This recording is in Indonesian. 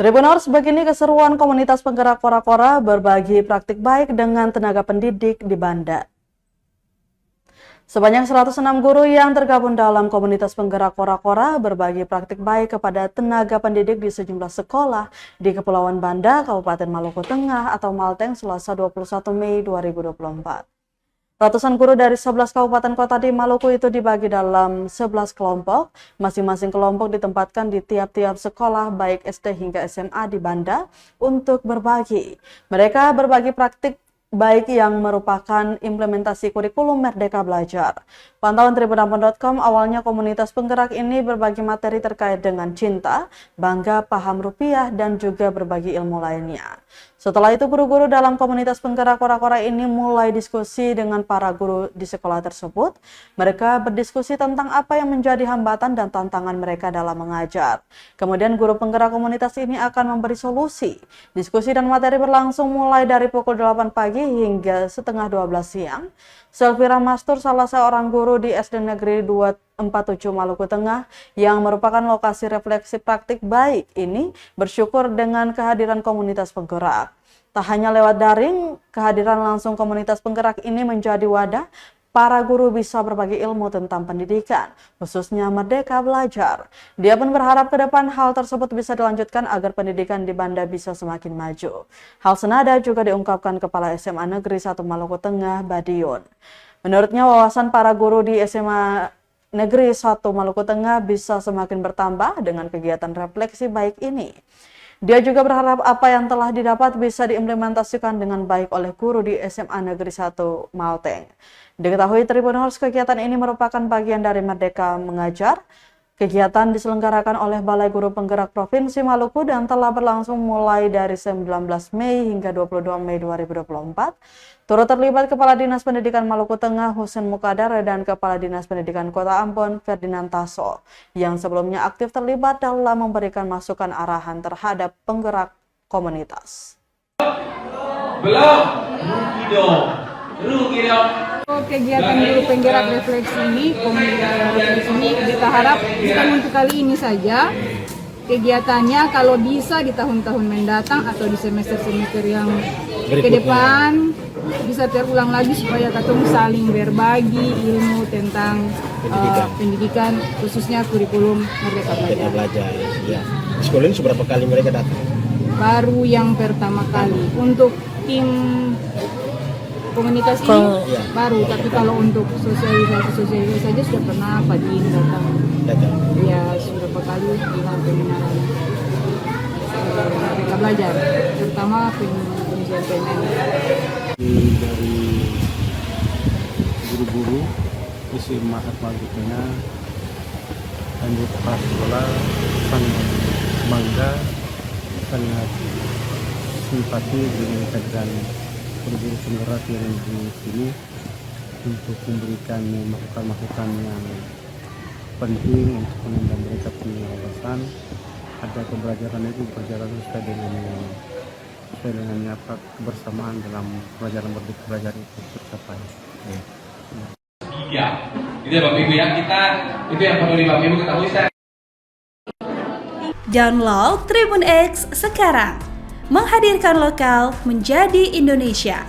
Tribuners, begini keseruan komunitas penggerak kora-kora berbagi praktik baik dengan tenaga pendidik di Banda. Sebanyak 106 guru yang tergabung dalam komunitas penggerak kora-kora berbagi praktik baik kepada tenaga pendidik di sejumlah sekolah di Kepulauan Banda, Kabupaten Maluku Tengah atau Malteng, Selasa 21 Mei 2024. Ratusan guru dari 11 kabupaten kota di Maluku itu dibagi dalam 11 kelompok. Masing-masing kelompok ditempatkan di tiap-tiap sekolah baik SD hingga SMA di Banda untuk berbagi. Mereka berbagi praktik baik yang merupakan implementasi kurikulum Merdeka Belajar. Pantauan Tribunambon.com, awalnya komunitas penggerak ini berbagi materi terkait dengan cinta, bangga, paham rupiah, dan juga berbagi ilmu lainnya. Setelah itu, guru-guru dalam komunitas penggerak kora-kora ini mulai diskusi dengan para guru di sekolah tersebut. Mereka berdiskusi tentang apa yang menjadi hambatan dan tantangan mereka dalam mengajar. Kemudian guru penggerak komunitas ini akan memberi solusi. Diskusi dan materi berlangsung mulai dari pukul 8 pagi hingga setengah 12 siang. Selvira Mastur, salah seorang guru di SD Negeri 247 Maluku Tengah yang merupakan lokasi refleksi praktik baik ini, bersyukur dengan kehadiran komunitas penggerak. Tak hanya lewat daring, kehadiran langsung komunitas penggerak ini menjadi wadah para guru bisa berbagi ilmu tentang pendidikan, khususnya Merdeka Belajar. Dia pun berharap ke depan hal tersebut bisa dilanjutkan agar pendidikan di Banda bisa semakin maju. Hal senada juga diungkapkan Kepala SMA Negeri 1 Maluku Tengah, Badiun. Menurutnya, wawasan para guru di SMA Negeri 1 Maluku Tengah bisa semakin bertambah dengan kegiatan refleksi baik ini. Dia juga berharap apa yang telah didapat bisa diimplementasikan dengan baik oleh guru di SMA Negeri 1 Malteng. Diketahui Tribuners, kegiatan ini merupakan bagian dari Merdeka Mengajar. Kegiatan diselenggarakan oleh Balai Guru Penggerak Provinsi Maluku dan telah berlangsung mulai dari 19 Mei hingga 22 Mei 2024. Turut terlibat Kepala Dinas Pendidikan Maluku Tengah Husein Mukadar dan Kepala Dinas Pendidikan Kota Ambon Ferdinand Tasso yang sebelumnya aktif terlibat dalam memberikan masukan arahan terhadap penggerak komunitas. Belum, rugi dong. Kegiatan guru penggerak refleksi ini, komunitas refleksi ini kita harap bukan untuk kali ini saja. Kegiatannya kalau bisa di tahun-tahun mendatang atau di semester-semester yang ke depan bisa terulang lagi supaya ketemu saling berbagi ilmu tentang pendidikan khususnya kurikulum Merdeka Belajar. Ya. Sekolah ini seberapa kali mereka datang? Baru yang pertama kali untuk tim komunitas ini baru, tapi kalau untuk sosialisasi saja sudah pernah Pak Din datang. Ya, sudah beberapa kali dengan pengenalan Merdeka Belajar, terutama pengujian PNN. Dari guru-guru SMA Maluku Tengah dan di kepala sekolah sangat bangga, sangat simpati dengan kehadiran guru-guru penggerak yang di sini untuk memberikan masukan-masukan yang penting untuk menambah mereka punya wawasan agar pembelajaran itu berjalan sesuai dengan kebersamaan dalam pelajaran Merdeka Belajar itu tercapai. Iya, itu ya Bapak Ibu ya, itu yang perlu di Bapak Ibu ketahui. Download Tribun X sekarang, menghadirkan lokal menjadi Indonesia.